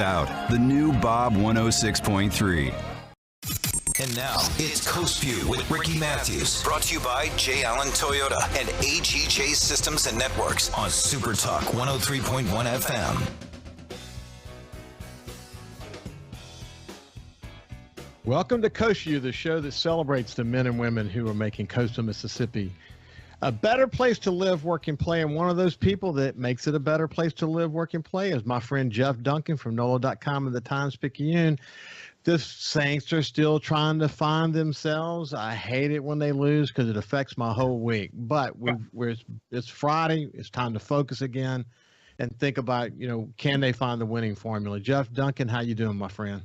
Out the new Bob 106.3. And now, it's Coast Vue with Ricky Mathews. Brought to you by J. Allen Toyota and AGJ Systems and Networks on SuperTalk 103.1 FM. Welcome to Coast Vue, the show that celebrates the men and women who are making coastal Mississippi a better place to live, work, and play. And one of those people that makes it a better place to live, work, and play is my friend Jeff Duncan from NOLA.com and the Times-Picayune. The Saints are still trying to find themselves. I hate it when they lose because it affects my whole week. But it's Friday. It's time to focus again and think about, can they find the winning formula? Jeff Duncan, how you doing, my friend?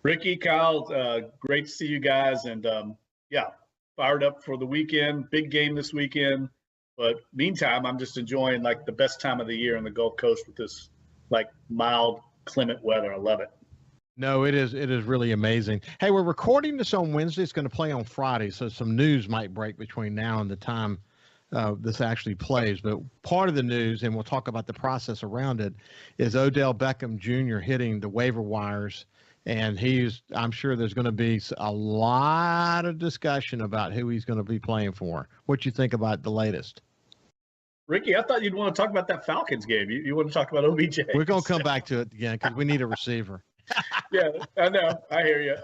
Ricky, Kyle, great to see you guys. And, fired up for the weekend. Big game this weekend. But meantime, I'm just enjoying, the best time of the year on the Gulf Coast with this, mild, clement weather. I love it. No, it is really amazing. Hey, we're recording this on Wednesday. It's going to play on Friday, so some news might break between now and the time this actually plays. But part of the news, and we'll talk about the process around it, is Odell Beckham Jr. hitting the waiver wires. And I'm sure there's going to be a lot of discussion about who he's going to be playing for. What you think about the latest? Ricky, I thought you'd want to talk about that Falcons game. You want to talk about OBJ. We're going to come back to it again because we need a receiver. Yeah, I know. I hear you.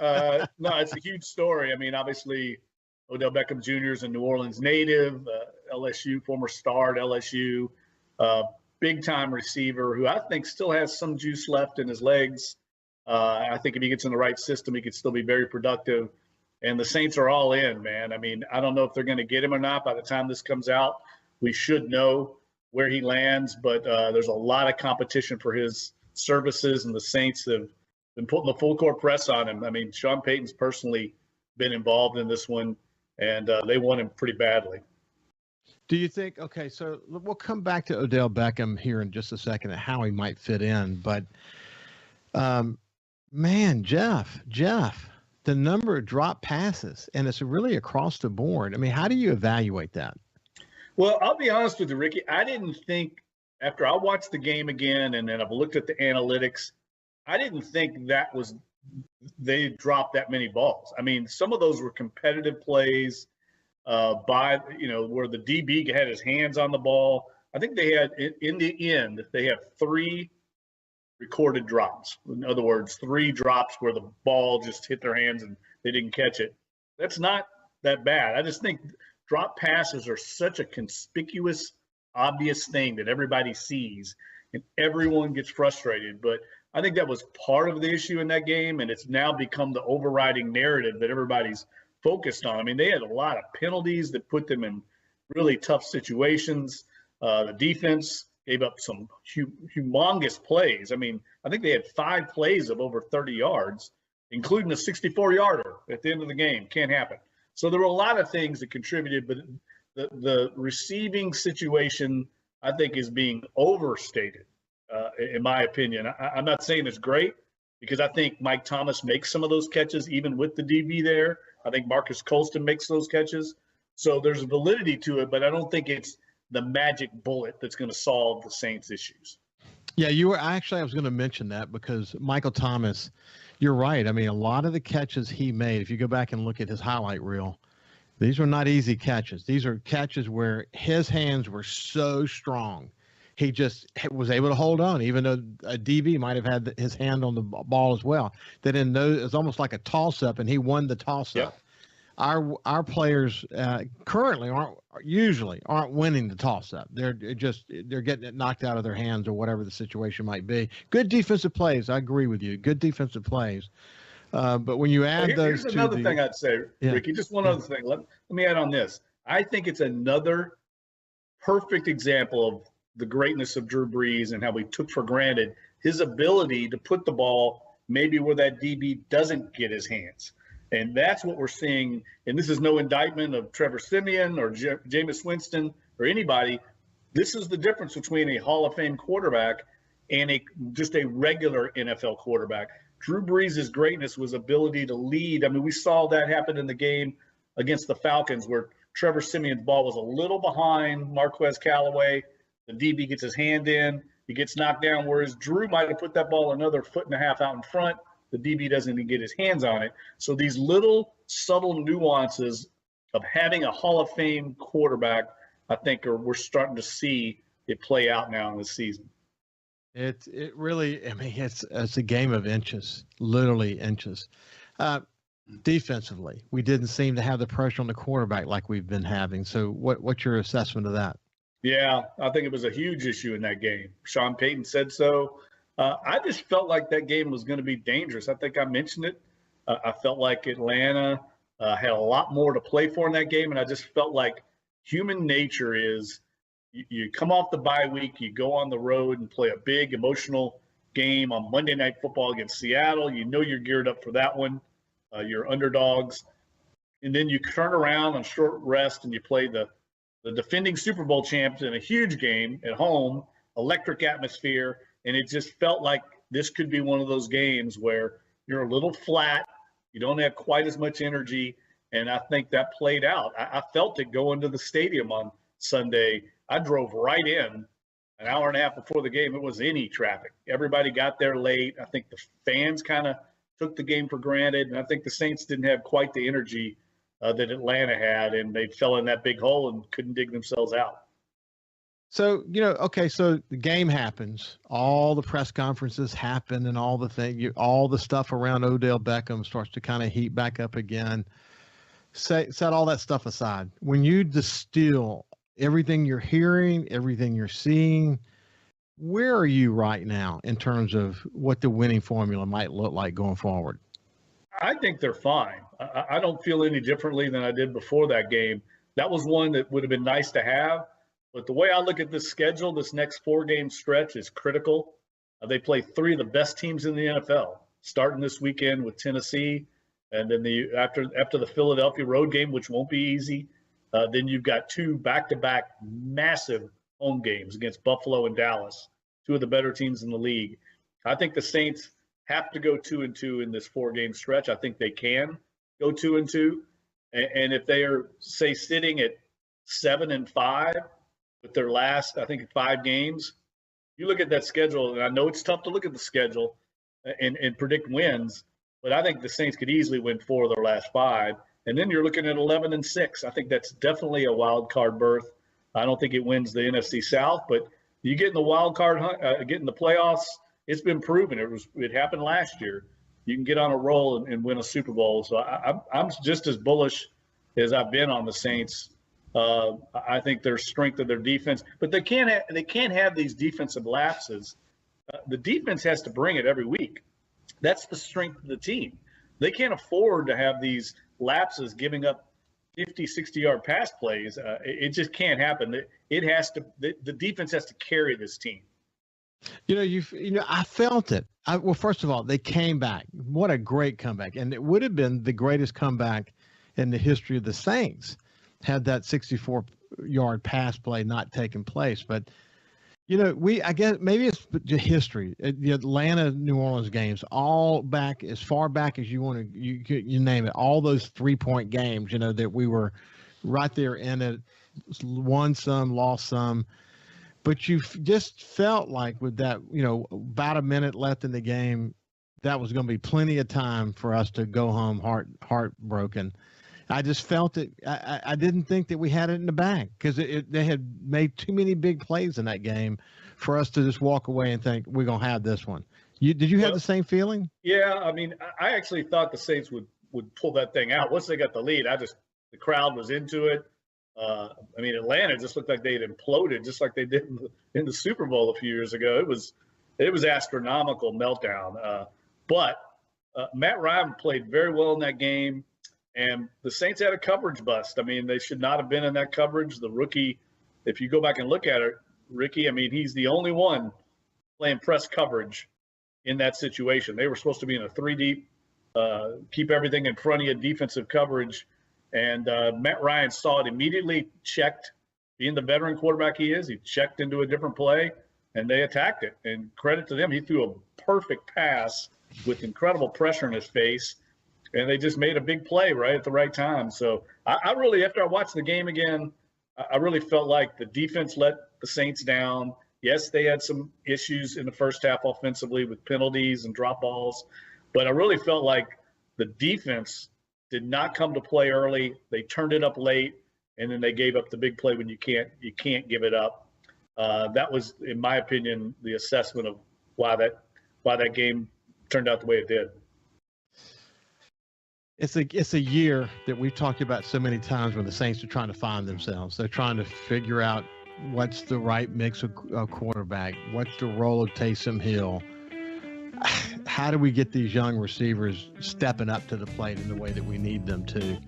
No, it's a huge story. I mean, obviously, Odell Beckham Jr. is a New Orleans native, LSU, former star at LSU, big-time receiver who I think still has some juice left in his legs. I think if he gets in the right system, he could still be very productive. And the Saints are all in, man. I mean, I don't know if they're going to get him or not. By the time this comes out, we should know where he lands. But there's a lot of competition for his services, and the Saints have been putting the full court press on him. I mean, Sean Payton's personally been involved in this one, and they want him pretty badly. Do you think – okay, so we'll come back to Odell Beckham here in just a second and how he might fit in. But man, Jeff, the number of drop passes, and it's really across the board. I mean, how do you evaluate that? Well, I'll be honest with you, Ricky. I didn't think after I watched the game again and then I've looked at the analytics, I didn't think they dropped that many balls. I mean, some of those were competitive plays where the DB had his hands on the ball. I think they had, in the end, they had 3 recorded drops. In other words, 3 drops where the ball just hit their hands and they didn't catch it. That's not that bad. I just think drop passes are such a conspicuous, obvious thing that everybody sees and everyone gets frustrated. But I think that was part of the issue in that game, and it's now become the overriding narrative that everybody's focused on. I mean, they had a lot of penalties that put them in really tough situations. The defense gave up some humongous plays. I mean, I think they had 5 plays of over 30 yards, including a 64-yarder at the end of the game. Can't happen. So there were a lot of things that contributed, but the receiving situation, I think, is being overstated, in my opinion. I'm not saying it's great because I think Mike Thomas makes some of those catches, even with the DB there. I think Marcus Colston makes those catches. So there's validity to it, but I don't think it's the magic bullet that's going to solve the Saints' issues. Yeah, I was going to mention that because Michael Thomas, you're right. I mean, a lot of the catches he made, if you go back and look at his highlight reel, these were not easy catches. These are catches where his hands were so strong. He just was able to hold on, even though a DB might have had his hand on the ball as well. That it was almost like a toss-up, and he won the toss-up. Yep. Our players currently aren't winning the toss-up. They're getting it knocked out of their hands or whatever the situation might be. Good defensive plays, I agree with you. Good defensive plays, but when you add those, here's another thing I'd say, Ricky. Just one other thing. Let me add on this. I think it's another perfect example of the greatness of Drew Brees and how we took for granted his ability to put the ball maybe where that DB doesn't get his hands. And that's what we're seeing. And this is no indictment of Trevor Siemian or Jameis Winston or anybody. This is the difference between a Hall of Fame quarterback and just a regular NFL quarterback. Drew Brees' greatness was ability to lead. I mean, we saw that happen in the game against the Falcons where Trevor Siemian's ball was a little behind Marquez Callaway. The DB gets his hand in, he gets knocked down, whereas Drew might have put that ball another foot and a half out in front. The DB doesn't even get his hands on it. So these little subtle nuances of having a Hall of Fame quarterback, I think we're starting to see it play out now in this season. It really, I mean, it's a game of inches, literally inches. Defensively, we didn't seem to have the pressure on the quarterback like we've been having. So what's your assessment of that? Yeah, I think it was a huge issue in that game. Sean Payton said so. I just felt like that game was going to be dangerous. I think I mentioned it. I felt like Atlanta had a lot more to play for in that game, and I just felt like human nature is you come off the bye week, you go on the road and play a big emotional game on Monday Night Football against Seattle. You know you're geared up for that one. You're underdogs. And then you turn around on short rest and you play the defending Super Bowl champs in a huge game at home, electric atmosphere. And it just felt like this could be one of those games where you're a little flat. You don't have quite as much energy. And I think that played out. I felt it going to the stadium on Sunday. I drove right in an hour and a half before the game. It was any traffic. Everybody got there late. I think the fans kind of took the game for granted. And I think the Saints didn't have quite the energy that Atlanta had, and they fell in that big hole and couldn't dig themselves out. So, okay, so the game happens. All the press conferences happen and all the all the stuff around Odell Beckham starts to kind of heat back up again. Set all that stuff aside. When you distill everything you're hearing, everything you're seeing, where are you right now in terms of what the winning formula might look like going forward? I think they're fine. I don't feel any differently than I did before that game. That was one that would have been nice to have. But the way I look at this schedule, this next 4-game stretch is critical. They play 3 of the best teams in the NFL, starting this weekend with Tennessee. And then after the Philadelphia road game, which won't be easy, then you've got 2 back-to-back massive home games against Buffalo and Dallas, 2 of the better teams in the league. I think the Saints have to go 2-2 in this 4-game stretch. I think they can go 2-2. And if they are, say, sitting at 7-5 with their last, I think, 5 games, you look at that schedule, and I know it's tough to look at the schedule and predict wins, but I think the Saints could easily win 4 of their last 5. And then you're looking at 11-6. I think that's definitely a wild card berth. I don't think it wins the NFC South, but you get in the wild card hunt, get in the playoffs. It's been proven. It happened last year. You can get on a roll and win a Super Bowl. So I'm just as bullish as I've been on the Saints. I think their strength of their defense, but they can't have these defensive lapses. The defense has to bring it every week. That's the strength of the team. They can't afford to have these lapses, giving up 50, 60-yard pass plays. It just can't happen. The defense has to carry this team. I felt it. Well, first of all, they came back. What a great comeback. And it would have been the greatest comeback in the history of the Saints had that 64-yard pass play not taken place. But, I guess maybe it's history. The Atlanta, New Orleans games, all back as far back as you want to, you name it, all those 3-point games, that we were right there in it, won some, lost some. But you just felt like with that, about a minute left in the game, that was going to be plenty of time for us to go home heartbroken. I just felt it. I didn't think that we had it in the bag because they had made too many big plays in that game for us to just walk away and think we're going to have this one. Did you have the same feeling? Yeah, I mean, I actually thought the Saints would pull that thing out once they got the lead. The crowd was into it. Atlanta just looked like they had imploded, just like they did in the Super Bowl a few years ago. It was astronomical meltdown. But Matt Ryan played very well in that game, and the Saints had a coverage bust. I mean, they should not have been in that coverage. The rookie, if you go back and look at it, Ricky, he's the only one playing press coverage in that situation. They were supposed to be in a 3-deep, keep everything in front of you, defensive coverage. And Matt Ryan saw it immediately, checked, being the veteran quarterback he is, he checked into a different play, and they attacked it. And credit to them, he threw a perfect pass with incredible pressure in his face, and they just made a big play right at the right time. So I really, after I watched the game again, I really felt like the defense let the Saints down. Yes, they had some issues in the first half offensively with penalties and drop balls, but I really felt like the defense did not come to play early. They turned it up late, and then they gave up the big play when you can't give it up. That was, in my opinion, the assessment of why that game turned out the way it did. It's a year that we've talked about so many times when the Saints are trying to find themselves. They're trying to figure out what's the right mix of quarterback, what's the role of Taysom Hill. How do we get these young receivers stepping up to the plate in the way that we need them to?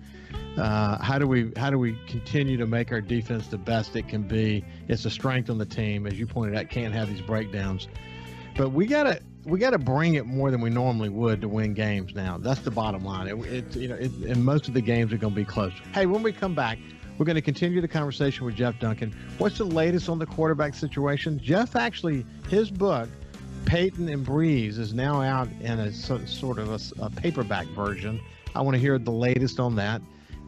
How do we continue to make our defense the best it can be? It's a strength on the team, as you pointed out. Can't have these breakdowns, but we gotta bring it more than we normally would to win games. Now that's the bottom line. And most of the games are going to be close. Hey, when we come back, we're going to continue the conversation with Jeff Duncan. What's the latest on the quarterback situation? Jeff actually, his book, Peyton and Breeze, is now out in a sort of a paperback version. I want to hear the latest on that,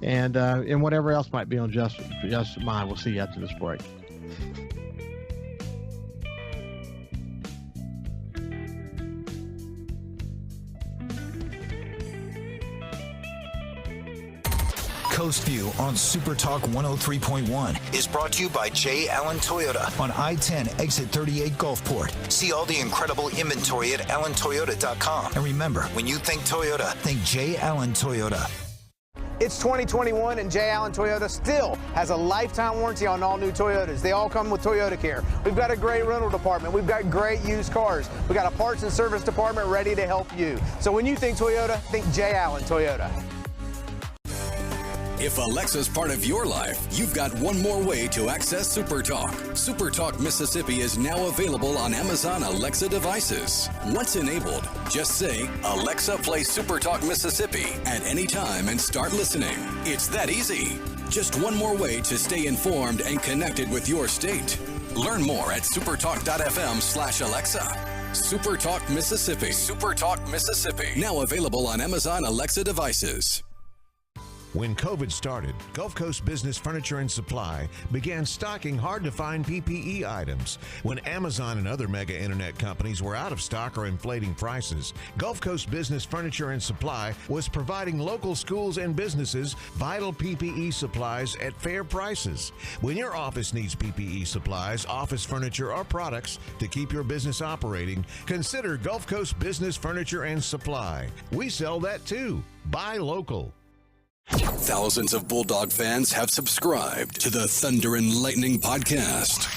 and whatever else might be on Jeff's mind. We'll see you after this break. Coast Vue on SuperTalk 103.1 is brought to you by J. Allen Toyota on I-10 exit 38 Gulfport. See all the incredible inventory at allentoyota.com. And remember, when you think Toyota, think J. Allen Toyota. It's 2021 and J. Allen Toyota still has a lifetime warranty on all new Toyotas. They all come with Toyota Care. We've got a great rental department. We've got great used cars. We've got a parts and service department ready to help you. So when you think Toyota, think J. Allen Toyota. If Alexa's part of your life, you've got one more way to access SuperTalk. SuperTalk Mississippi is now available on Amazon Alexa devices. Once enabled, just say, Alexa, play SuperTalk Mississippi at any time and start listening. It's that easy. Just one more way to stay informed and connected with your state. Learn more at supertalk.fm/Alexa. SuperTalk Mississippi. SuperTalk Mississippi. Now available on Amazon Alexa devices. When COVID started, Gulf Coast Business Furniture and Supply began stocking hard-to-find PPE items. When Amazon and other mega internet companies were out of stock or inflating prices, Gulf Coast Business Furniture and Supply was providing local schools and businesses vital PPE supplies at fair prices. When your office needs PPE supplies, office furniture, or products to keep your business operating, consider Gulf Coast Business Furniture and Supply. We sell that too. Buy local. Thousands of Bulldog fans have subscribed to the Thunder and Lightning podcast.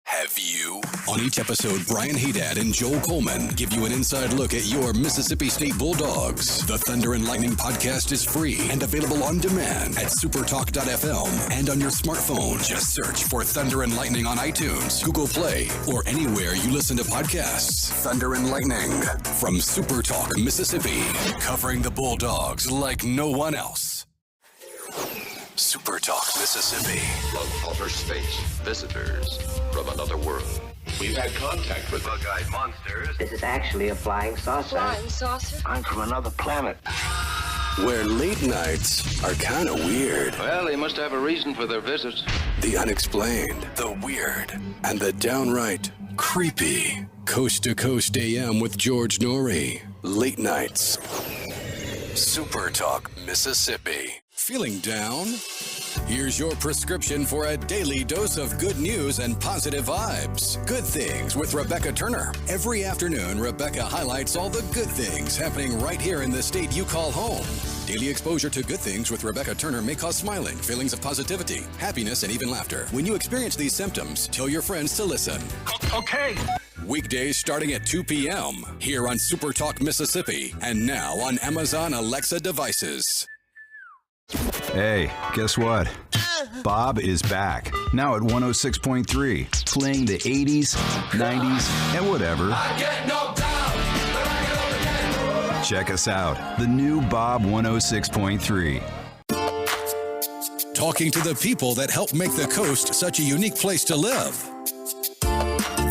Have you? On each episode, Brian Haydad and Joel Coleman give you an inside look at your Mississippi State Bulldogs. The Thunder and Lightning podcast is free and available on demand at supertalk.fm and on your smartphone. Just search for Thunder and Lightning on iTunes, Google Play, or anywhere you listen to podcasts. Thunder and Lightning from SuperTalk, Mississippi, covering the Bulldogs like no one else. SuperTalk, Mississippi. From outer space, visitors from another world. We've had contact with bug-eyed monsters. This is actually a flying saucer. Flying saucer? I'm from another planet. Where late nights are kind of weird. Well, they must have a reason for their visit. The unexplained, the weird, and the downright creepy. Coast to Coast AM with George Norrie. Late nights. SuperTalk, Mississippi. Feeling down? Here's your prescription for a daily dose of good news and positive vibes. Good Things with Rebecca Turner. Every afternoon, Rebecca highlights all the good things happening right here in the state you call home. Daily exposure to Good Things with Rebecca Turner may cause smiling, feelings of positivity, happiness, and even laughter. When you experience these symptoms, tell your friends to listen. Okay. Weekdays starting at 2 p.m. here on SuperTalk Mississippi and now on Amazon Alexa devices. Hey, guess what? Bob is back, now at 106.3, playing the 80s, 90s, and whatever. Check us out, the new Bob 106.3. Talking to the people that help make the coast such a unique place to live.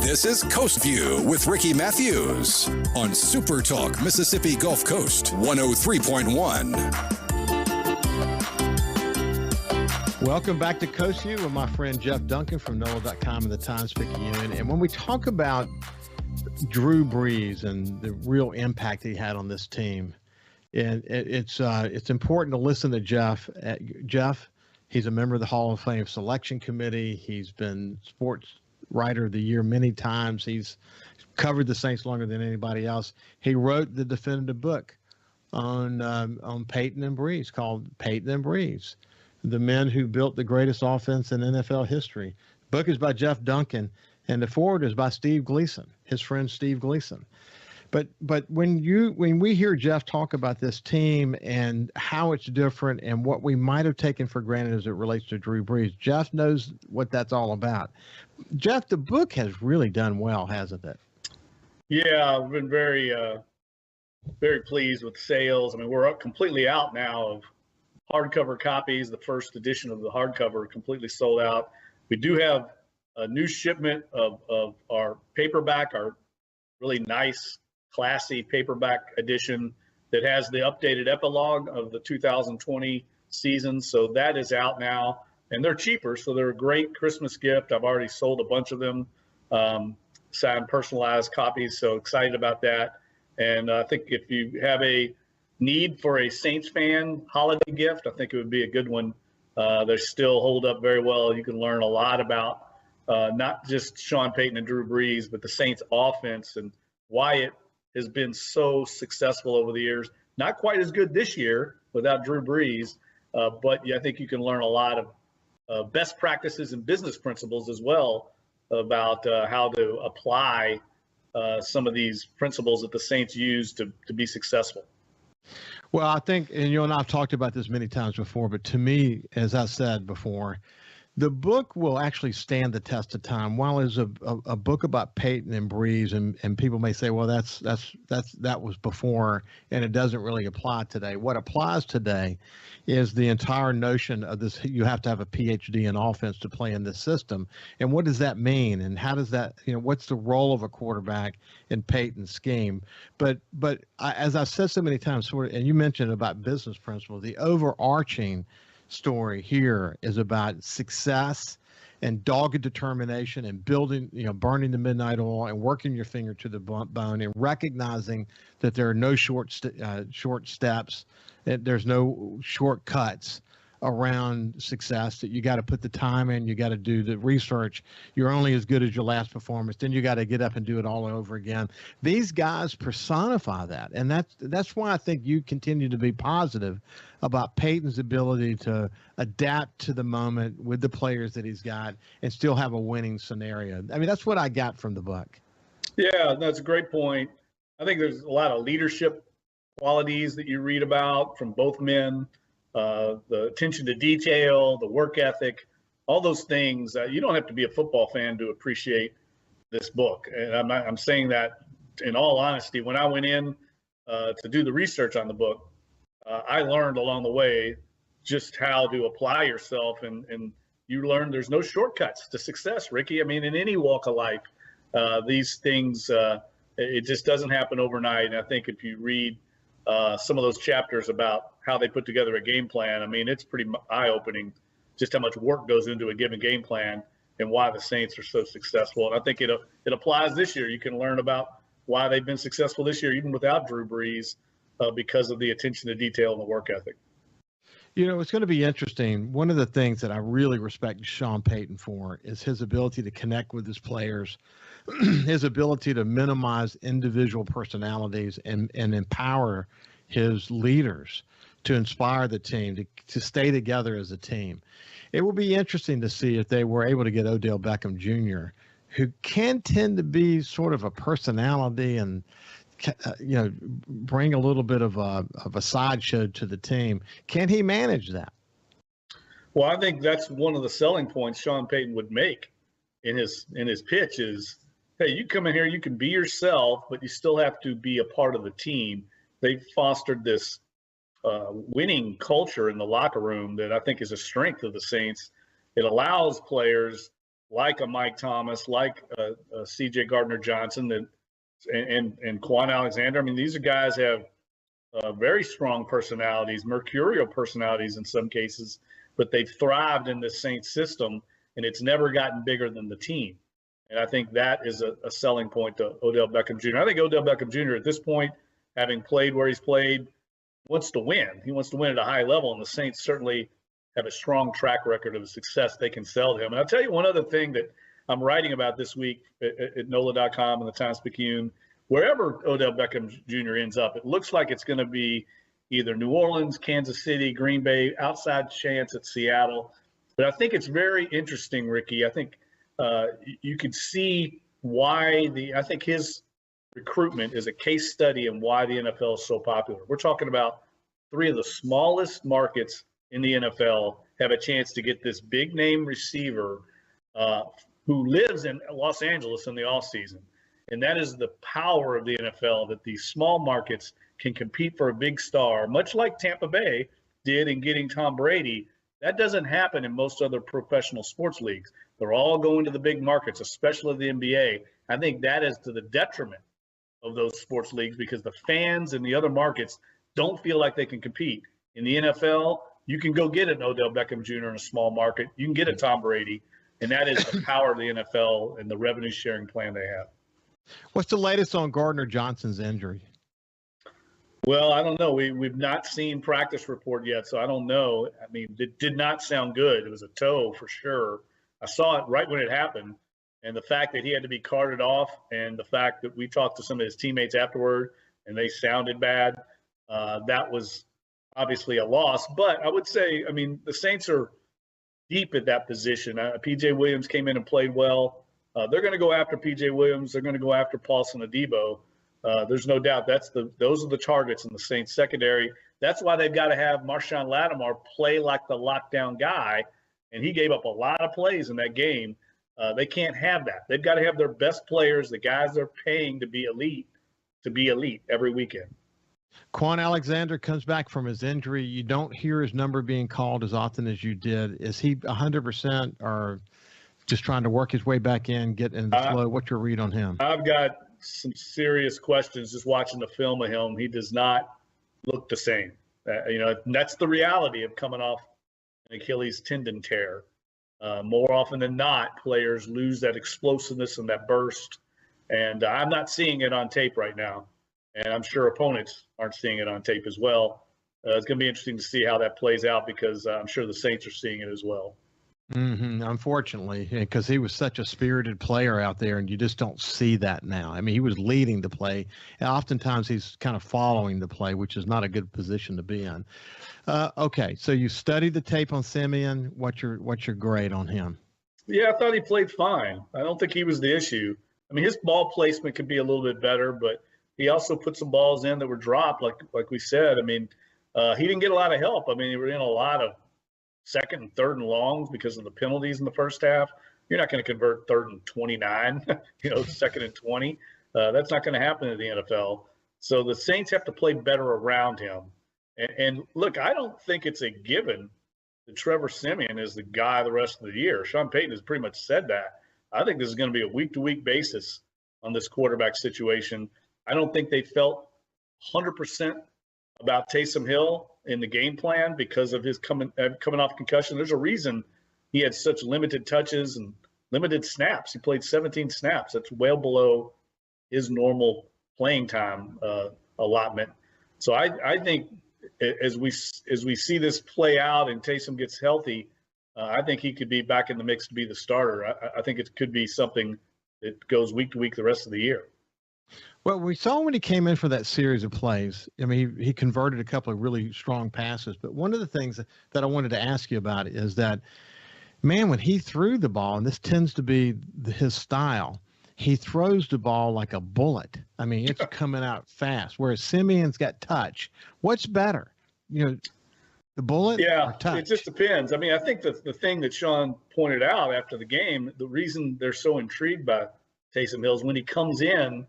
This is Coast Vue with Ricky Mathews on SuperTalk Mississippi Gulf Coast 103.1. Welcome back to Coast Vue with my friend Jeff Duncan from NOLA.com and the Times-Picayune. And when we talk about Drew Brees and the real impact he had on this team, and it's important to listen to Jeff. Jeff, he's a member of the Hall of Fame Selection Committee. He's been Sports Writer of the Year many times. He's covered the Saints longer than anybody else. He wrote the definitive book on Peyton and Brees called Peyton and Brees, the men who built the greatest offense in NFL history. The book is by Jeff Duncan, and the foreword is by Steve Gleason, his friend Steve Gleason. But when we hear Jeff talk about this team and how it's different and what we might have taken for granted as it relates to Drew Brees, Jeff knows what that's all about. Jeff, the book has really done well, hasn't it? Yeah, I've been very pleased with sales. I mean, we're completely out now of hardcover copies. The first edition of the hardcover completely sold out. We do have a new shipment of our paperback, our really nice, classy paperback edition that has the updated epilogue of the 2020 season. So that is out now, and they're cheaper, so they're a great Christmas gift. I've already sold a bunch of them, signed personalized copies, so excited about that. And I think if you have a need for a Saints fan holiday gift, I think it would be a good one. They still hold up very well. You can learn a lot about not just Sean Payton and Drew Brees, but the Saints offense and why it has been so successful over the years. Not quite as good this year without Drew Brees, but I think you can learn a lot of best practices and business principles as well about how to apply some of these principles that the Saints use to be successful. Well, I think, and you and I have talked about this many times before, but to me, as I said before, the book will actually stand the test of time. While it's a book about Peyton and Brees, and people may say, well, that was before, and it doesn't really apply today. What applies today is the entire notion of this: you have to have a PhD in offense to play in this system. And what does that mean? And how does that, what's the role of a quarterback in Peyton's scheme? But as I've said so many times, and you mentioned about business principles, the overarching story here is about success and dogged determination and building, burning the midnight oil and working your finger to the bone and recognizing that there are no short steps, that there's no shortcuts around success, that you got to put the time in, you got to do the research. You're only as good as your last performance. Then you got to get up and do it all over again. These guys personify that. And that's why I think you continue to be positive about Peyton's ability to adapt to the moment with the players that he's got and still have a winning scenario. I mean, that's what I got from the book. Yeah, that's a great point. I think there's a lot of leadership qualities that you read about from both men. The attention to detail, the work ethic, all those things. You don't have to be a football fan to appreciate this book. And I'm saying that in all honesty. When I went in to do the research on the book, I learned along the way just how to apply yourself. And you learn there's no shortcuts to success, Ricky. I mean, in any walk of life, these things, it just doesn't happen overnight. And I think if you read some of those chapters about how they put together a game plan, I mean, it's pretty eye-opening just how much work goes into a given game plan and why the Saints are so successful. And I think it applies this year. You can learn about why they've been successful this year, even without Drew Brees, because of the attention to detail and the work ethic. It's going to be interesting. One of the things that I really respect Sean Payton for is his ability to connect with his players, his ability to minimize individual personalities and empower his leaders to inspire the team, to stay together as a team. It will be interesting to see if they were able to get Odell Beckham Jr., who can tend to be sort of a personality and bring a little bit of a sideshow to the team. Can he manage that? Well, I think that's one of the selling points Sean Payton would make in his pitch is, hey, you come in here, you can be yourself, but you still have to be a part of the team. They've fostered this winning culture in the locker room that I think is a strength of the Saints. It allows players like a Mike Thomas, like C.J. Gardner-Johnson, and Quan Alexander. I mean, these are guys have very strong personalities, mercurial personalities in some cases, but they've thrived in this Saints system, and it's never gotten bigger than the team. And I think that is a selling point to Odell Beckham Jr. I think Odell Beckham Jr. at this point, having played where he's played, wants to win. He wants to win at a high level, and the Saints certainly have a strong track record of the success they can sell to him. And I'll tell you one other thing that I'm writing about this week at NOLA.com and the Times-Picayune. Wherever Odell Beckham Jr. ends up, it looks like it's going to be either New Orleans, Kansas City, Green Bay, outside chance at Seattle. But I think it's very interesting, Ricky. I think you could see why I think his recruitment is a case study in why the NFL is so popular. We're talking about three of the smallest markets in the NFL have a chance to get this big name receiver who lives in Los Angeles in the offseason. And that is the power of the NFL, that these small markets can compete for a big star, much like Tampa Bay did in getting Tom Brady. That doesn't happen in most other professional sports leagues. They're all going to the big markets, especially the NBA. I think that is to the detriment of those sports leagues because the fans in the other markets don't feel like they can compete. In the NFL, you can go get an Odell Beckham Jr. in a small market. You can get a Tom Brady, and that is the power of the NFL and the revenue sharing plan they have. What's the latest on Gardner Johnson's injury? Well, I don't know. We've not seen practice report yet, so I don't know. I mean, it did not sound good. It was a toe for sure. I saw it right when it happened, and the fact that he had to be carted off and the fact that we talked to some of his teammates afterward and they sounded bad, that was obviously a loss. But I would say, I mean, the Saints are deep at that position. P.J. Williams came in and played well. They're going to go after P.J. Williams. They're going to go after Paulson Adebo. There's no doubt those are the targets in the Saints secondary. That's why they've got to have Marshawn Lattimore play like the lockdown guy, and he gave up a lot of plays in that game. They can't have that. They've got to have their best players, the guys they're paying to be elite every weekend. Quan Alexander comes back from his injury. You don't hear his number being called as often as you did. Is he 100% or just trying to work his way back in, get into the flow? What's your read on him? I've got some serious questions just watching the film of him. He does not look the same. That's the reality of coming off an Achilles tendon tear. More often than not, players lose that explosiveness and that burst. And I'm not seeing it on tape right now. And I'm sure opponents aren't seeing it on tape as well. It's going to be interesting to see how that plays out because I'm sure the Saints are seeing it as well. Mm-hmm. Unfortunately, because he was such a spirited player out there, and you just don't see that now. I mean, he was leading the play, and oftentimes he's kind of following the play, which is not a good position to be in. Okay, so you studied the tape on Simeon. What's your grade on him? Yeah, I thought he played fine. I don't think he was the issue. I mean, his ball placement could be a little bit better, but he also put some balls in that were dropped, like we said. I mean, he didn't get a lot of help. I mean, he was in a lot of second and third and longs because of the penalties in the first half. You're not going to convert 3rd and 29, 2nd and 20. That's not going to happen in the NFL. So the Saints have to play better around him. And look, I don't think it's a given that Trevor Siemian is the guy the rest of the year. Sean Payton has pretty much said that. I think this is going to be a week-to-week basis on this quarterback situation. I don't think they felt 100% about Taysom Hill in the game plan because of his coming off concussion. There's a reason he had such limited touches and limited snaps. He played 17 snaps. That's well below his normal playing time allotment. So I think as we see this play out and Taysom gets healthy, I think he could be back in the mix to be the starter. I think it could be something that goes week to week the rest of the year. Well, we saw when he came in for that series of plays. I mean, he converted a couple of really strong passes. But one of the things that I wanted to ask you about is that, man, when he threw the ball, and this tends to be his style, he throws the ball like a bullet. I mean, it's coming out fast, whereas Simeon's got touch. What's better, the bullet or touch? It just depends. I mean, I think the thing that Sean pointed out after the game, the reason they're so intrigued by Taysom Hill is when he comes in,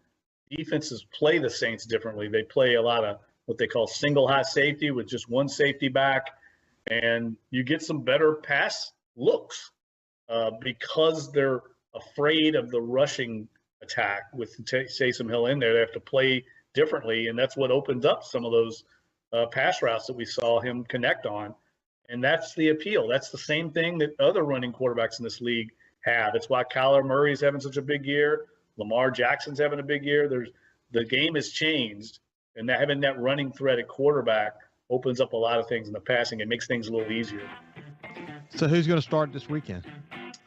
defenses play the Saints differently. They play a lot of what they call single high safety with just one safety back, and you get some better pass looks because they're afraid of the rushing attack with Taysom Hill in there. They have to play differently, and that's what opens up some of those pass routes that we saw him connect on. And that's the appeal. That's the same thing that other running quarterbacks in this league have. It's why Kyler Murray's having such a big year. Lamar Jackson's having a big year. The game has changed, and having that running threat at quarterback opens up a lot of things in the passing. It makes things a little easier. So who's going to start this weekend?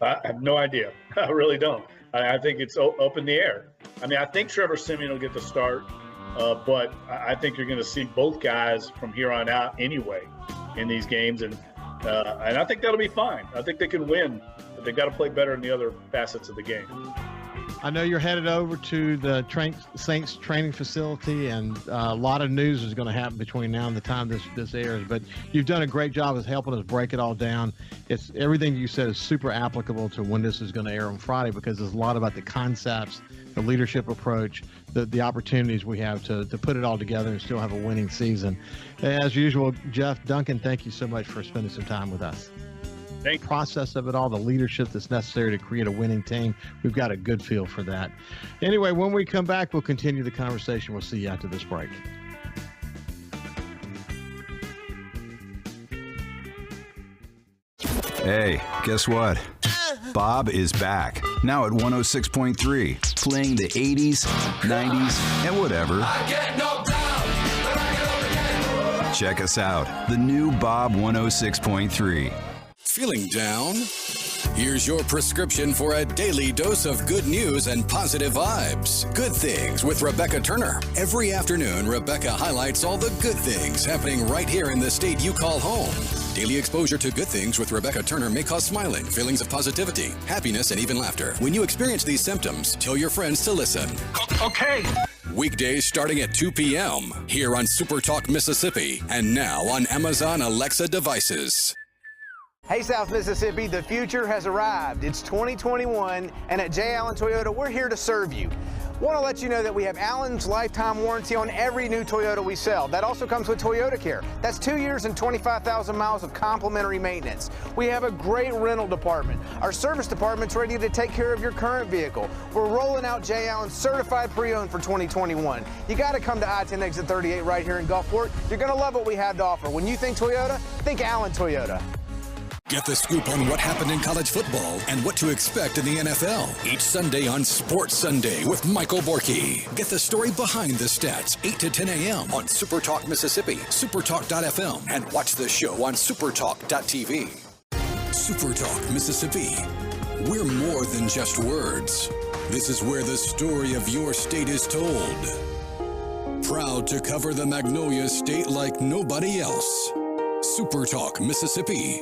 I have no idea. I really don't. I think it's up in the air. I mean, I think Trevor Siemian will get the start, but I think you're going to see both guys from here on out anyway in these games, and I think that'll be fine. I think they can win, but they got to play better in the other facets of the game. I know you're headed over to the Saints training facility, and a lot of news is going to happen between now and the time this airs. But you've done a great job of helping us break it all down. It's everything you said is super applicable to when this is going to air on Friday, because there's a lot about the concepts, the leadership approach, the opportunities we have to put it all together and still have a winning season. As usual, Jeff, Duncan, thank you so much for spending some time with us. Thank you. Process of it all, the leadership that's necessary to create a winning team. We've got a good feel for that. Anyway, when we come back, we'll continue the conversation. We'll see you after this break. Hey, guess what? Bob is back, now at 106.3, playing the 80s, 90s, and whatever. Check us out, the new Bob 106.3. Feeling down? Here's your prescription for a daily dose of good news and positive vibes. Good Things with Rebecca Turner. Every afternoon, Rebecca highlights all the good things happening right here in the state you call home. Daily exposure to Good Things with Rebecca Turner may cause smiling, feelings of positivity, happiness, and even laughter. When you experience these symptoms, tell your friends to listen. Okay. Weekdays starting at 2 p.m. here on SuperTalk Mississippi, and now on Amazon Alexa devices. Hey, South Mississippi, the future has arrived. It's 2021, and at J. Allen Toyota, we're here to serve you. Want to let you know that we have Allen's lifetime warranty on every new Toyota we sell. That also comes with Toyota Care. That's 2 years and 25,000 miles of complimentary maintenance. We have a great rental department. Our service department's ready to take care of your current vehicle. We're rolling out J. Allen certified pre-owned for 2021. You got to come to I-10 exit 38 right here in Gulfport. You're going to love what we have to offer. When you think Toyota, think Allen Toyota. Get the scoop on what happened in college football and what to expect in the NFL. Each Sunday on Sports Sunday with Michael Borky. Get the story behind the stats, 8 to 10 a.m. on SuperTalk Mississippi, supertalk.fm, and watch the show on supertalk.tv. SuperTalk Mississippi. We're more than just words. This is where the story of your state is told. Proud to cover the Magnolia State like nobody else. SuperTalk Mississippi.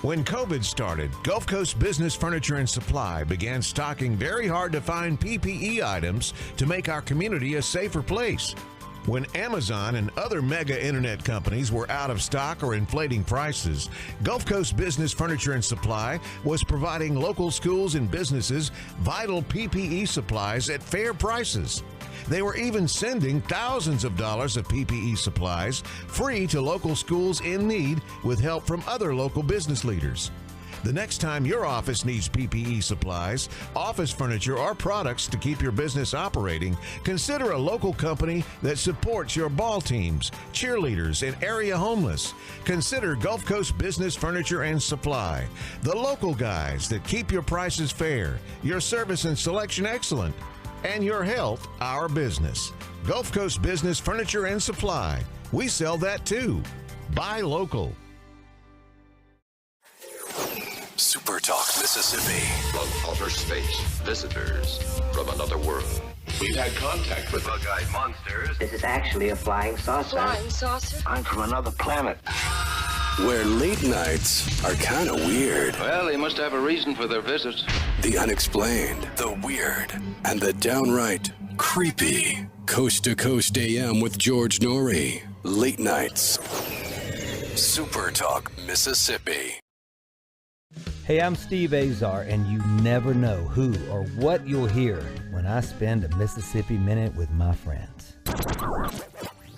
When COVID started, Gulf Coast Business Furniture and Supply began stocking very hard-to-find PPE items to make our community a safer place. When Amazon and other mega internet companies were out of stock or inflating prices, Gulf Coast Business Furniture and Supply was providing local schools and businesses vital PPE supplies at fair prices. They were even sending thousands of dollars of PPE supplies free to local schools in need with help from other local business leaders. The next time your office needs PPE supplies, office furniture, or products to keep your business operating, consider a local company that supports your ball teams, cheerleaders, and area homeless. Consider Gulf Coast Business Furniture and Supply, the local guys that keep your prices fair, your service and selection excellent, and your health our business. Gulf Coast Business Furniture and Supply. We sell that too. Buy local. SuperTalk Mississippi. From outer space, visitors from another world. We've had contact with bug-eyed monsters. This is actually a flying saucer. Flying saucer? I'm from another planet. Where late nights are kind of weird. Well, they must have a reason for their visit. The unexplained, the weird, and the downright creepy. Coast to Coast AM with George Norrie. Late nights. SuperTalk Mississippi. Hey, I'm Steve Azar, and you never know who or what you'll hear when I spend a Mississippi Minute with my friends.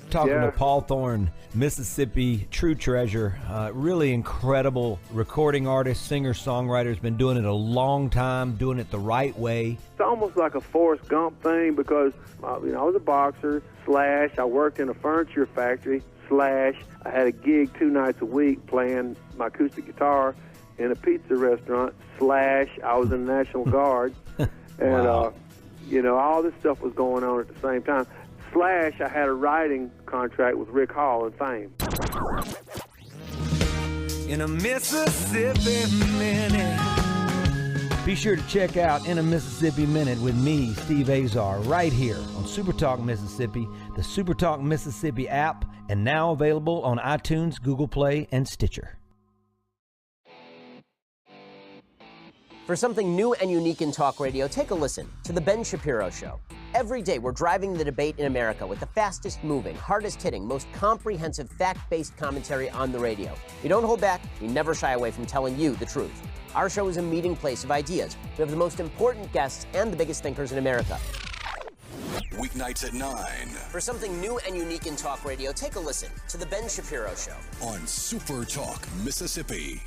Talking to Paul Thorne, Mississippi true treasure, really incredible recording artist, singer, songwriter, has been doing it a long time, doing it the right way. It's almost like a Forrest Gump thing because, I was a boxer, / I worked in a furniture factory, / I had a gig 2 nights a week playing my acoustic guitar in a pizza restaurant, / I was in the National Guard. And, Wow. All this stuff was going on at the same time. / I had a writing contract with Rick Hall and Fame. In a Mississippi Minute. Be sure to check out In a Mississippi Minute with me, Steve Azar, right here on SuperTalk Mississippi, the SuperTalk Mississippi app, and now available on iTunes, Google Play, and Stitcher. For something new and unique in talk radio, take a listen to The Ben Shapiro Show. Every day, we're driving the debate in America with the fastest moving, hardest hitting, most comprehensive, fact-based commentary on the radio. We don't hold back. We never shy away from telling you the truth. Our show is a meeting place of ideas. We have the most important guests and the biggest thinkers in America. Weeknights at 9 For something new and unique in talk radio, take a listen to The Ben Shapiro Show on SuperTalk Mississippi.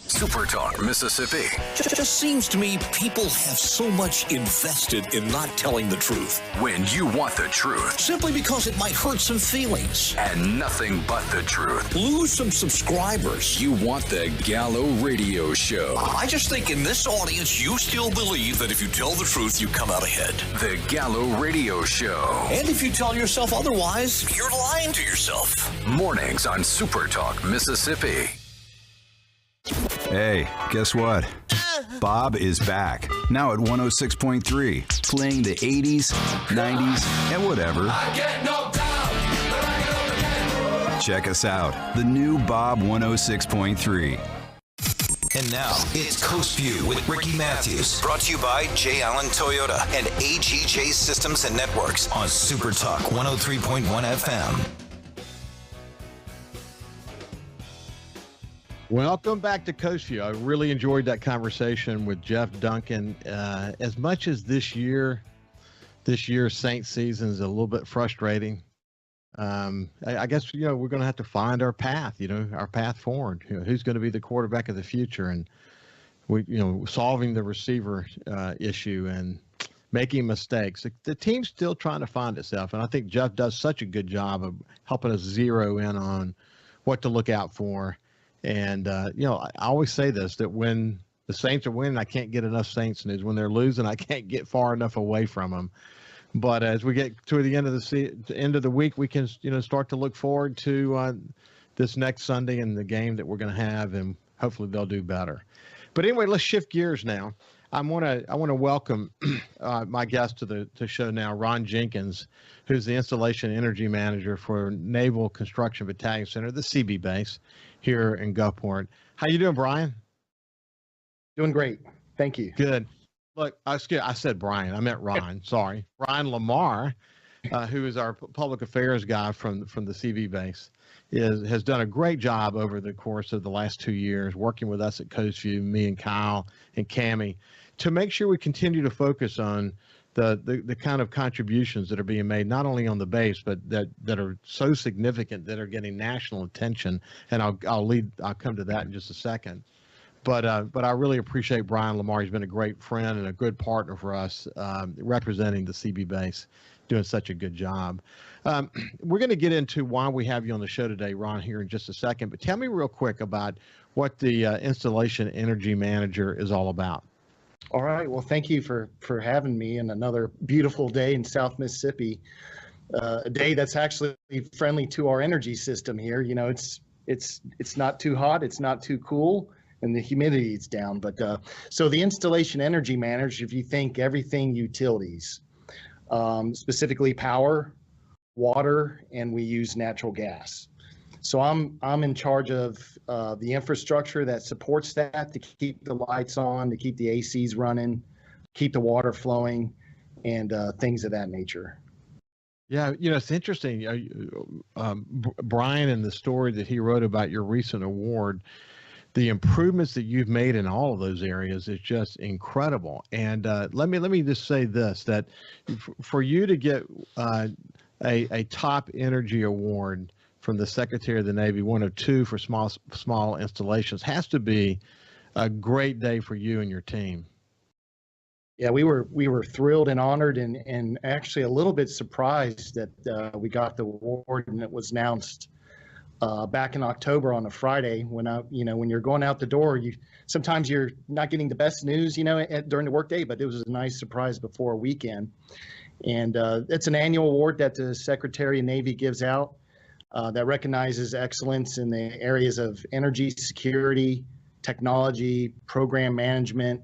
SuperTalk Mississippi. Just seems to me people have so much invested in not telling the truth. When you want the truth. Simply because it might hurt some feelings. And nothing but the truth. Lose some subscribers. You want the Gallo Radio Show. I just think in this audience, you still believe that if you tell the truth, you come out ahead. The Gallo Radio Show. And if you tell yourself otherwise, you're lying to yourself. Mornings on SuperTalk Mississippi. Hey, guess what? Bob is back, now at 106.3, playing the 80s, 90s, and whatever. I get knocked down, but I get up again. Check us out, the new Bob 106.3. And now, it's Coast View with Ricky Mathews. Brought to you by J. Allen Toyota and AGJ Systems and Networks on Super Talk 103.1 FM. Welcome back to Coast View. I really enjoyed that conversation with Jeff Duncan. As much as this year's Saints season is a little bit frustrating, I guess, we're going to have to find our path, our path forward. Who's going to be the quarterback of the future, and solving the receiver issue and making mistakes. The team's still trying to find itself, and I think Jeff does such a good job of helping us zero in on what to look out for. And, I always say this, that when the Saints are winning, I can't get enough Saints news. When they're losing, I can't get far enough away from them. But as we get to the end of the week, we can, start to look forward to this next Sunday and the game that we're going to have, and hopefully they'll do better. But anyway, let's shift gears now. I want to welcome my guest to the show now, Ron Jenkins, who's the Installation Energy Manager for Naval Construction Battalion Center, the CB base here in Gulfport. How you doing, Brian? Doing great. Thank you. Good. Look, I said Brian. I meant Ron. Sorry. Brian Lamar, who is our public affairs guy from the CB base, has done a great job over the course of the last 2 years working with us at Coast View, me and Kyle and Cammie, to make sure we continue to focus on the kind of contributions that are being made, not only on the base, but that are so significant that are getting national attention. And I'll come to that in just a second. But I really appreciate Brian Lamar. He's been a great friend and a good partner for us, representing the CB base, doing such a good job. We're going to get into why we have you on the show today, Ron, here in just a second. But tell me real quick about what the Installation Energy Manager is all about. All right. Well, thank you for having me in another beautiful day in South Mississippi, a day that's actually friendly to our energy system here. It's not too hot, it's not too cool, and the humidity is down. But so the Installation Energy Manager, if you think everything utilities, specifically power, water, and we use natural gas. So I'm in charge of the infrastructure that supports that, to keep the lights on, to keep the ACs running, keep the water flowing, and things of that nature. Yeah, it's interesting. Brian, and the story that he wrote about your recent award, the improvements that you've made in all of those areas is just incredible. And let me just say this, that for you to get a top energy award from the Secretary of the Navy, one of two for small installations, has to be a great day for you and your team. Yeah, we were thrilled and honored, and actually a little bit surprised that we got the award, and it was announced back in October on a Friday. When when you're going out the door, sometimes you're not getting the best news, during the workday, but it was a nice surprise before a weekend. And it's an annual award that the Secretary of Navy gives out that recognizes excellence in the areas of energy security, technology, program management,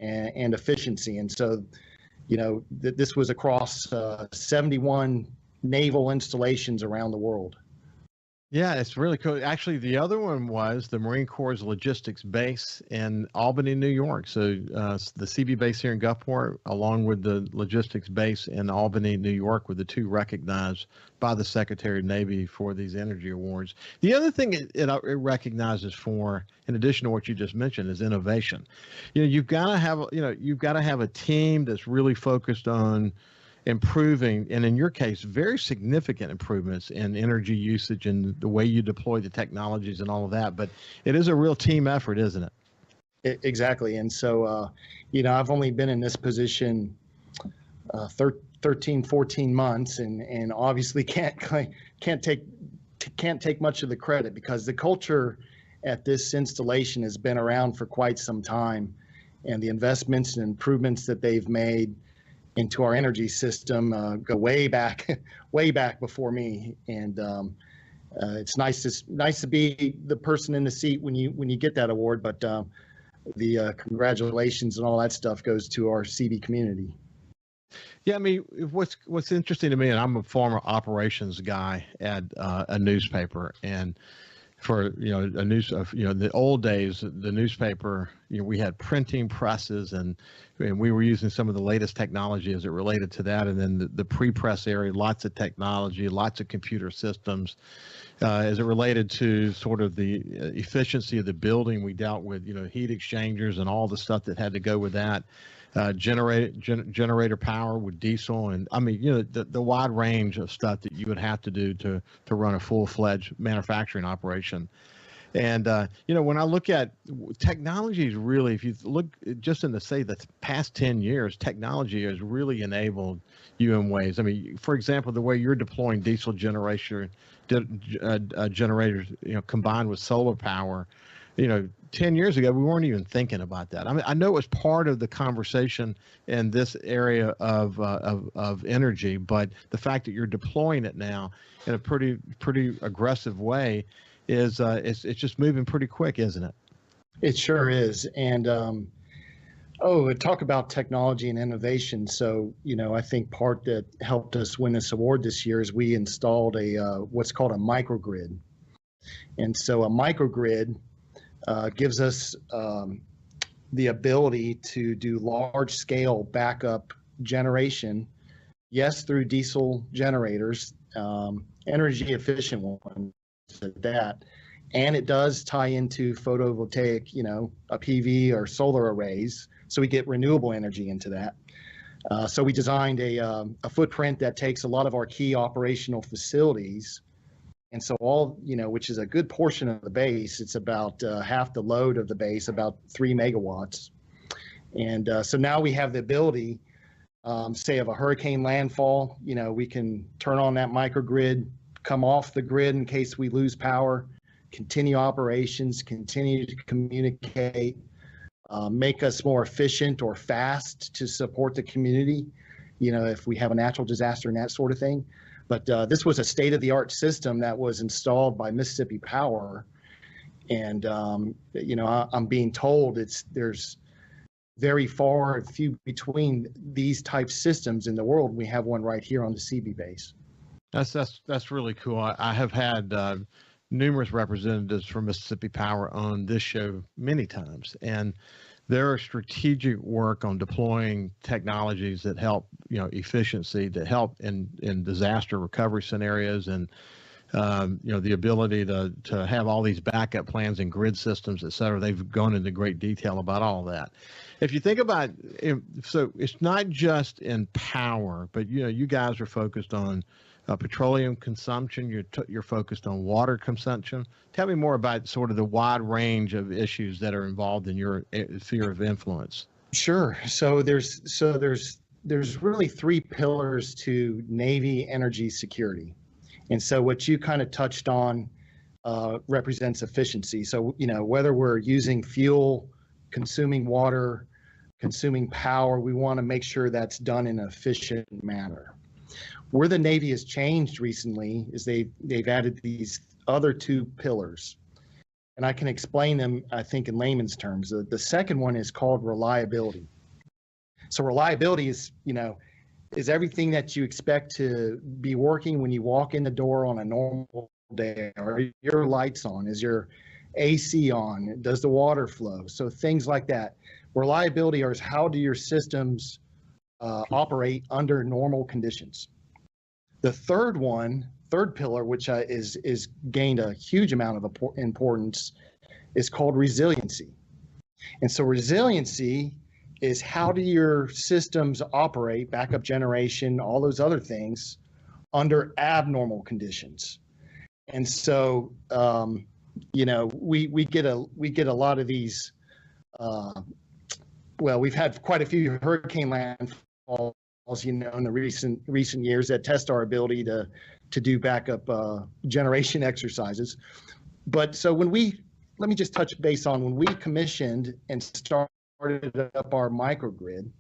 and efficiency. And so, this was across 71 naval installations around the world. Yeah, it's really cool. Actually, the other one was the Marine Corps' logistics base in Albany, New York. So the CB base here in Gulfport, along with the logistics base in Albany, New York, were the two recognized by the Secretary of Navy for these energy awards. The other thing it recognizes for, in addition to what you just mentioned, is innovation. You've got to have a team that's really focused on improving, and in your case, very significant improvements in energy usage and the way you deploy the technologies and all of that. But it is a real team effort, isn't it? Exactly. And so, I've only been in this position 13, 14 months, and obviously can't take much of the credit, because the culture at this installation has been around for quite some time, and the investments and improvements that they've made into our energy system go way back before me. And it's nice to be the person in the seat when you get that award. But the congratulations and all that stuff goes to our CB community. Yeah, I mean, what's interesting to me, and I'm a former operations guy at a newspaper, and for the old days, the newspaper, we had printing presses, and we were using some of the latest technology as it related to that. And then the pre-press area, lots of technology, lots of computer systems as it related to sort of the efficiency of the building. We dealt with heat exchangers and all the stuff that had to go with that. Generator power with diesel, and I mean, the wide range of stuff that you would have to do to run a full-fledged manufacturing operation. And when I look at technology, is really, if you look just in the past 10 years, technology has really enabled you in ways. I mean, for example, the way you're deploying diesel generators, combined with solar power. 10 years ago, we weren't even thinking about that. I mean, I know it was part of the conversation in this area of energy, but the fact that you're deploying it now in a pretty aggressive way is it's just moving pretty quick, isn't it? It sure is. And talk about technology and innovation. So, I think part that helped us win this award this year is we installed what's called a microgrid. And so a microgrid gives us the ability to do large-scale backup generation, yes, through diesel generators, energy-efficient ones at that, and it does tie into photovoltaic, a PV or solar arrays, so we get renewable energy into that. So we designed a footprint that takes a lot of our key operational facilities. And so which is a good portion of the base, it's about half the load of the base, about 3 megawatts. And so now we have the ability, say of a hurricane landfall, we can turn on that microgrid, come off the grid in case we lose power, continue operations, continue to communicate, make us more efficient or fast to support the community, if we have a natural disaster and that sort of thing. But this was a state-of-the-art system that was installed by Mississippi Power, and I'm being told there's very few between these type systems in the world. We have one right here on the CB base. That's really cool. I have had numerous representatives from Mississippi Power on this show many times, and their strategic work on deploying technologies that help, efficiency, that help in disaster recovery scenarios, and the ability to have all these backup plans and grid systems, et cetera. They've gone into great detail about all of that. If you think about it, so it's not just in power, but you guys are focused on petroleum consumption. You're focused on water consumption. Tell me more about sort of the wide range of issues that are involved in your sphere of influence. Sure. So there's really three pillars to Navy energy security. And so what you kind of touched on represents efficiency. So, whether we're using fuel, consuming water, consuming power, we want to make sure that's done in an efficient manner. Where the Navy has changed recently is they've added these other two pillars. And I can explain them, I think, in layman's terms. The second one is called reliability. So reliability is everything that you expect to be working when you walk in the door on a normal day. Are your lights on? Is your AC on? Does the water flow? So things like that. Reliability is how do your systems operate under normal conditions. The third pillar, which is gained a huge amount of importance, is called resiliency. And so resiliency is how do your systems operate, backup generation, all those other things, under abnormal conditions. And so, we get a lot of these. We've had quite a few hurricane landfalls, in the recent years that test our ability to do backup generation exercises. But so let me just touch base on when we commissioned and started up our microgrid,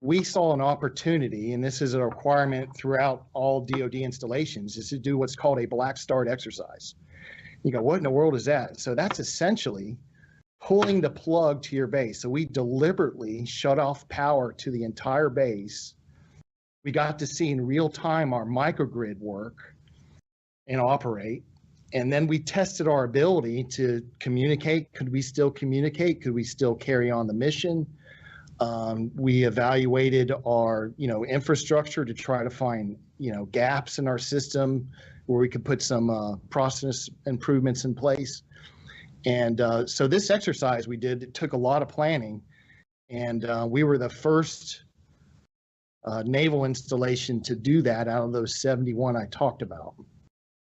we saw an opportunity, and this is a requirement throughout all DoD installations, is to do what's called a black start exercise. You go, what in the world is that? So that's essentially pulling the plug to your base. So we deliberately shut off power to the entire base. We got to see in real time our microgrid work and operate. And then we tested our ability to communicate. Could we still communicate? Could we still carry on the mission? We evaluated our, infrastructure to try to find, gaps in our system where we could put some process improvements in place. And so this exercise we did, it took a lot of planning, and we were the first naval installation to do that out of those 71 I talked about.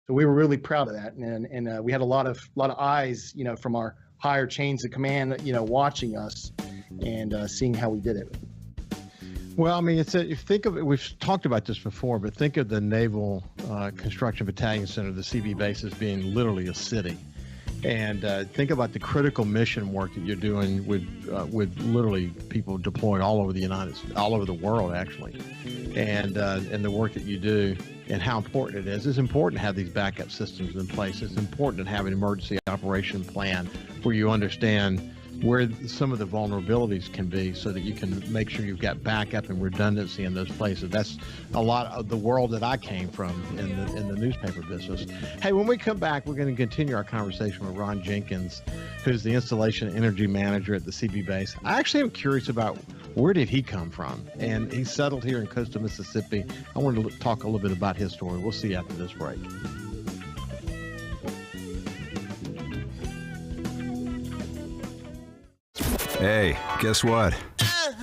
So we were really proud of that, and we had a lot of eyes, from our higher chains of command, watching us and seeing how we did it. Well, I mean, if you think of it, we've talked about this before, but think of the Naval Construction Battalion Center, the CB base, as being literally a city. And think about the critical mission work that you're doing with literally people deployed all over all over the world, actually, and the work that you do and how important it is. It's important to have these backup systems in place. It's important to have an emergency operation plan where you understand where some of the vulnerabilities can be so that you can make sure you've got backup and redundancy in those places. That's a lot of the world that I came from in the newspaper business. Hey, when we come back, we're going to continue our conversation with Ron Jenkins, who's the installation energy manager at the CB base. I actually am curious about where did he come from? And he settled here in coastal Mississippi. I wanted to talk a little bit about his story. We'll see you after this break. Hey, guess what?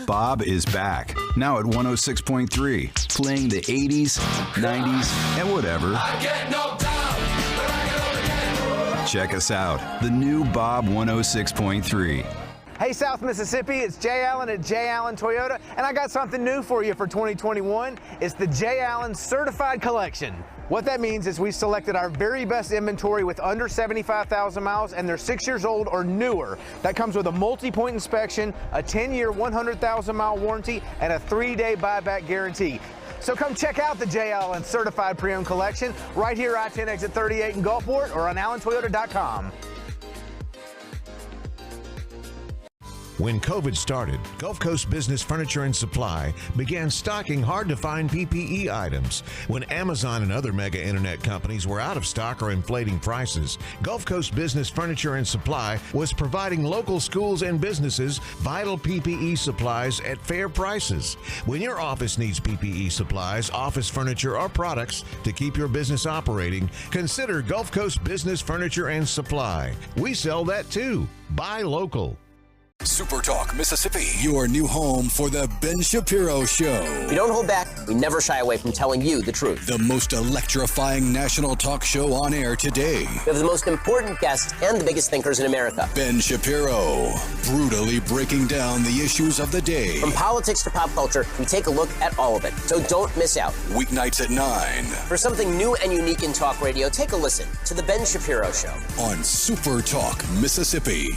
Bob is back, now at 106.3, playing the 80s, 90s, and whatever. I get knocked down, but I get up again. Check us out, the new Bob 106.3. Hey, South Mississippi, it's Jay Allen at Jay Allen Toyota, and I got something new for you for 2021. It's the Jay Allen Certified Collection. What that means is we selected our very best inventory with under 75,000 miles, and they're 6 years old or newer. That comes with a multi-point inspection, a 10-year, 100,000-mile warranty, and a 3-day buyback guarantee. So come check out the Jay Allen Certified Pre-Owned Collection right here, I-10 exit 38 in Gulfport, or on allentoyota.com. When COVID started, Gulf Coast Business Furniture and Supply began stocking hard-to-find PPE items. When Amazon and other mega internet companies were out of stock or inflating prices, Gulf Coast Business Furniture and Supply was providing local schools and businesses vital PPE supplies at fair prices. When your office needs PPE supplies, office furniture, or products to keep your business operating, consider Gulf Coast Business Furniture and Supply. We sell that too. Buy local. SuperTalk Mississippi, your new home for the Ben Shapiro Show. We don't hold back. We never shy away from telling you the truth. The most electrifying national talk show on air today. We have the most important guests and the biggest thinkers in America. Ben Shapiro, brutally breaking down the issues of the day. From politics to pop culture, we take a look at all of it. So don't miss out. Weeknights at 9. For something new and unique in talk radio, take a listen to The Ben Shapiro Show. On SuperTalk Mississippi.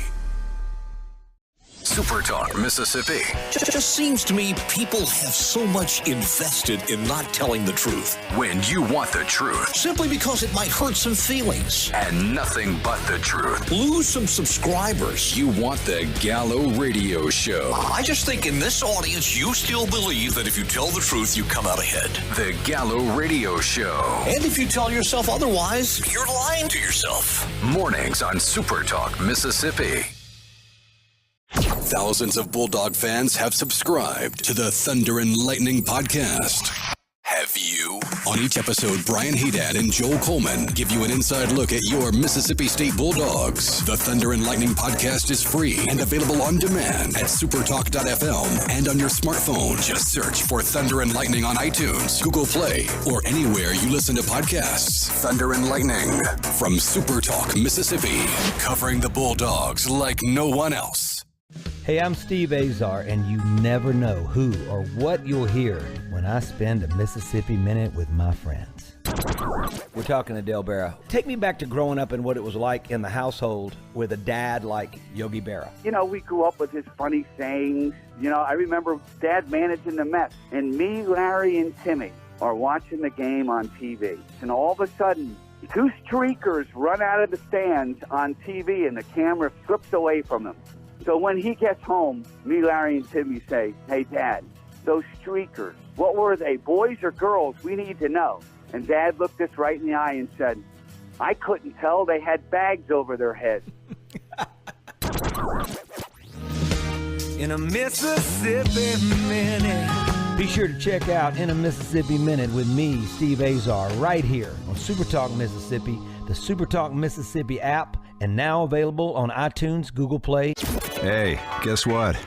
SuperTalk Mississippi. It just seems to me people have so much invested in not telling the truth. When you want the truth. Simply because it might hurt some feelings. And nothing but the truth. Lose some subscribers. You want the Gallo Radio Show. I just think in this audience, you still believe that if you tell the truth, you come out ahead. The Gallo Radio Show. And if you tell yourself otherwise, you're lying to yourself. Mornings on SuperTalk Mississippi. Thousands of Bulldog fans have subscribed to the Thunder and Lightning podcast. Have you? On each episode, Brian Haydad and Joel Coleman give you an inside look at your Mississippi State Bulldogs. The Thunder and Lightning podcast is free and available on demand at supertalk.fm and on your smartphone. Just search for Thunder and Lightning on iTunes, Google Play, or anywhere you listen to podcasts. Thunder and Lightning from SuperTalk Mississippi, covering the Bulldogs like no one else. Hey, I'm Steve Azar, and you never know who or what you'll hear when I spend a Mississippi Minute with my friends. We're talking to Del Berra. Take me back to growing up and what it was like in the household with a dad like Yogi Berra. You know, we grew up with his funny sayings. You know, I remember Dad managing the Mets, and me, Larry, and Timmy are watching the game on TV. And all of a sudden, two streakers run out of the stands on TV, and the camera slips away from them. So when he gets home, me, Larry, and Timmy say, "Hey, Dad, those streakers, what were they, boys or girls? We need to know." And Dad looked us right in the eye and said, "I couldn't tell. They had bags over their heads." In a Mississippi Minute. Be sure to check out In a Mississippi Minute with me, Steve Azar, right here on SuperTalk Mississippi, the SuperTalk Mississippi app, and now available on iTunes, Google Play. Hey, guess what?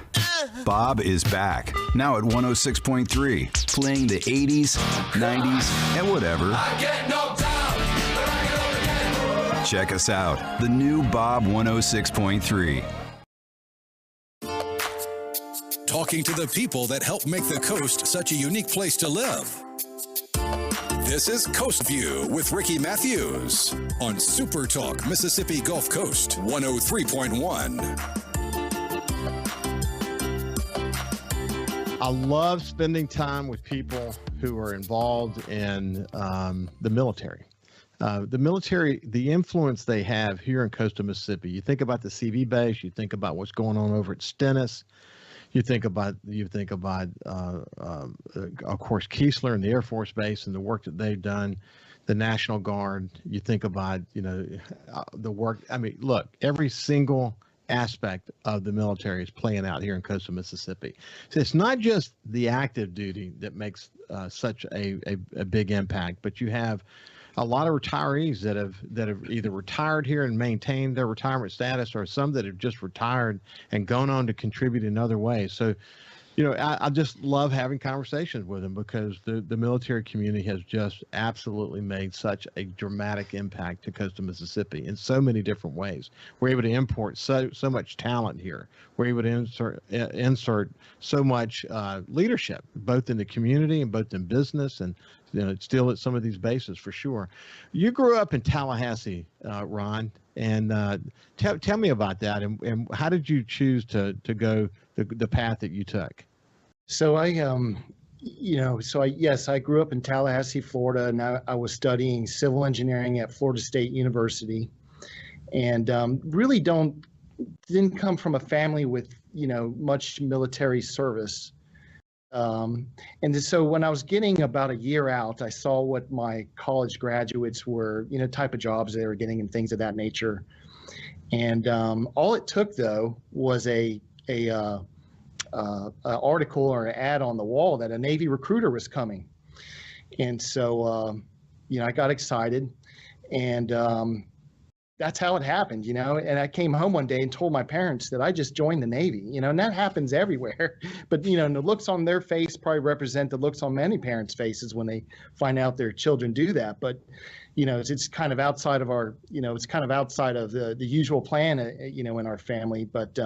Bob is back, now at 106.3, playing the 80s, 90s, and whatever. I get knocked down, but I get up again. Check us out, the new Bob 106.3. Talking to the people that help make the coast such a unique place to live. This is Coast Vue with Ricky Mathews on SuperTalk Mississippi Gulf Coast 103.1. I love spending time with people who are involved in the military. The military, the influence they have here in coastal Mississippi. You think about the CV base, you think about what's going on over at Stennis. You think about, of course, Keesler and the Air Force Base and the work that they've done, the National Guard. You think about, the work. I mean, look, every single aspect of the military is playing out here in coastal Mississippi. So it's not just the active duty that makes such a big impact, but you have a lot of retirees that have either retired here and maintained their retirement status, or some that have just retired and gone on to contribute in other ways. So, I just love having conversations with them because the military community has just absolutely made such a dramatic impact to coastal Mississippi in so many different ways. We're able to import so much talent here. We're able to insert so much leadership, both in the community and both in business, and still at some of these bases for sure. You grew up in Tallahassee, Ron, and tell me about that, and how did you choose to go the path that you took? So I grew up in Tallahassee, Florida, and I was studying civil engineering at Florida State University, and really didn't come from a family with much military service. And so when I was getting about a year out, I saw what my college graduates were, type of jobs they were getting and things of that nature. And all it took, though, was a article or an ad on the wall that a Navy recruiter was coming. And so, I got excited, and that's how it happened, you know. And I came home one day and told my parents that I just joined the Navy, you know, and that happens everywhere. But, you know, the looks on their face probably represent the looks on many parents' faces when they find out their children do that. But, you know, it's kind of outside of our, you know, it's kind of outside of the usual plan, you know, in our family. But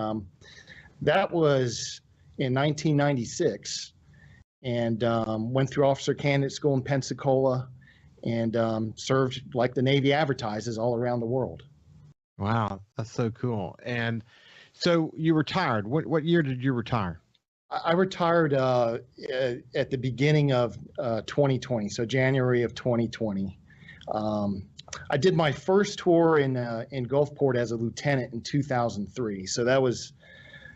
that was in 1996, and went through officer candidate school in Pensacola, and served like the Navy advertises all around the world. Wow, that's so cool. And so you retired. What year did you retire? I retired at the beginning of 2020, so January of 2020. I did my first tour in Gulfport as a lieutenant in 2003. So that was,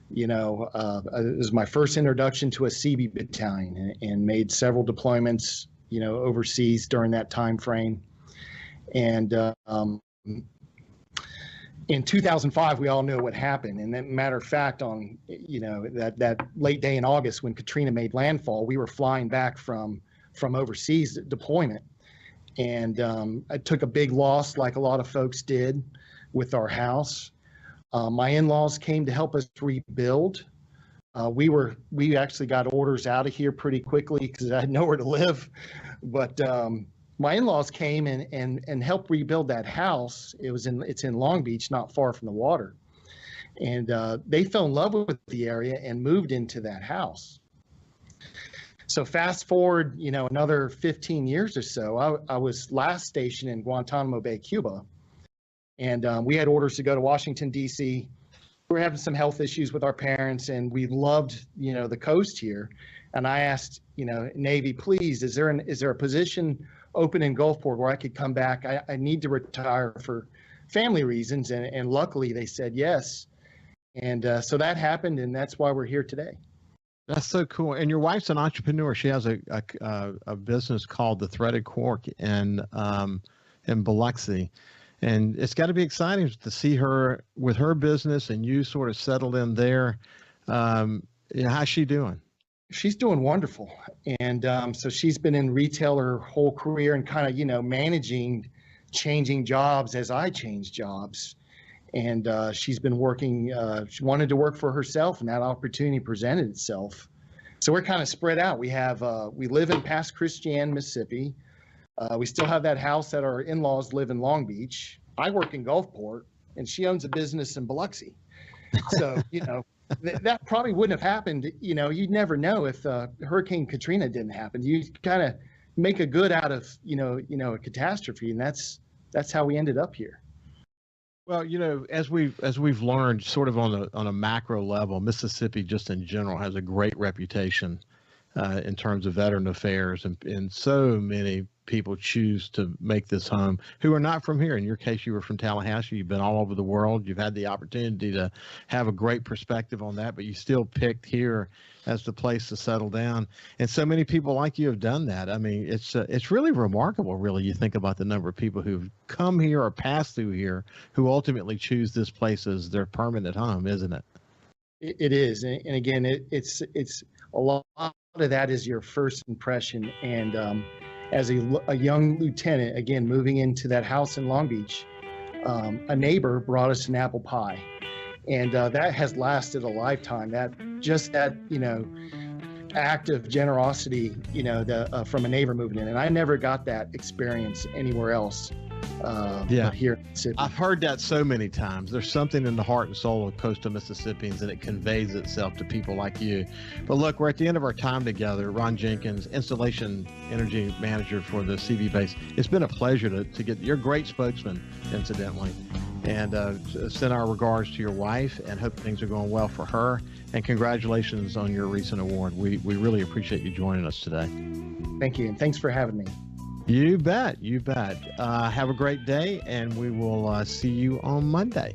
you know, it was my first introduction to a CB battalion, and made several deployments, you know, overseas during that time frame. And in 2005, we all knew what happened. And then, matter of fact, on, you know, that late day in August when Katrina made landfall, we were flying back from overseas deployment. And I took a big loss, like a lot of folks did, with our house. My in-laws came to help us rebuild. We actually got orders out of here pretty quickly because I had nowhere to live. But my in-laws came and helped rebuild that house. It's in Long Beach, not far from the water. And they fell in love with the area and moved into that house. So fast forward, you know, another 15 years or so, I was last stationed in Guantanamo Bay, Cuba. And we had orders to go to Washington, D.C. We were having some health issues with our parents, and we loved, you know, the coast here. And I asked, you know, Navy, please, is there a position open in Gulfport where I could come back? I need to retire for family reasons. And luckily they said yes. And so that happened, and that's why we're here today. That's so cool. And your wife's an entrepreneur. She has a business called the Threaded Cork in Biloxi. And it's got to be exciting to see her with her business and you sort of settled in there. You know, how's she doing? She's doing wonderful. And so she's been in retail her whole career and kind of, you know, changing jobs as I changed jobs. And she's been working, she wanted to work for herself, and that opportunity presented itself. So we're kind of spread out. We live in Pass Christian, Mississippi. We still have that house that our in-laws live in Long Beach. I work in Gulfport, and she owns a business in Biloxi. So, you know, that probably wouldn't have happened. You know, you'd never know if Hurricane Katrina didn't happen. You kind of make a good out of, you know, a catastrophe, and that's how we ended up here. Well, you know, as we've learned, sort of on a macro level, Mississippi just in general has a great reputation in terms of veteran affairs, and so many people choose to make this home who are not from here. In your case, you were from Tallahassee. You've been all over the world. You've had the opportunity to have a great perspective on that, but you still picked here as the place to settle down. And so many people like you have done that. I mean, it's really remarkable, really. You think about the number of people who've come here or passed through here who ultimately choose this place as their permanent home, isn't it? It is. And again, it's a lot of that is your first impression. And as a young lieutenant, again, moving into that house in Long Beach, a neighbor brought us an apple pie. And that has lasted a lifetime. That you know, act of generosity, you know, from a neighbor moving in, and I never got that experience anywhere else. Here in Mississippi. I've heard that so many times. There's something in the heart and soul of coastal Mississippians, and it conveys itself to people like you. But look, we're at the end of our time together. Ron Jenkins, Installation Energy Manager for the CV base. It's been a pleasure to get. You're a great spokesman, incidentally. And send our regards to your wife, and hope things are going well for her. And congratulations on your recent award. We really appreciate you joining us today. Thank you, and thanks for having me. You bet. You bet. Have a great day, and we will see you on Monday.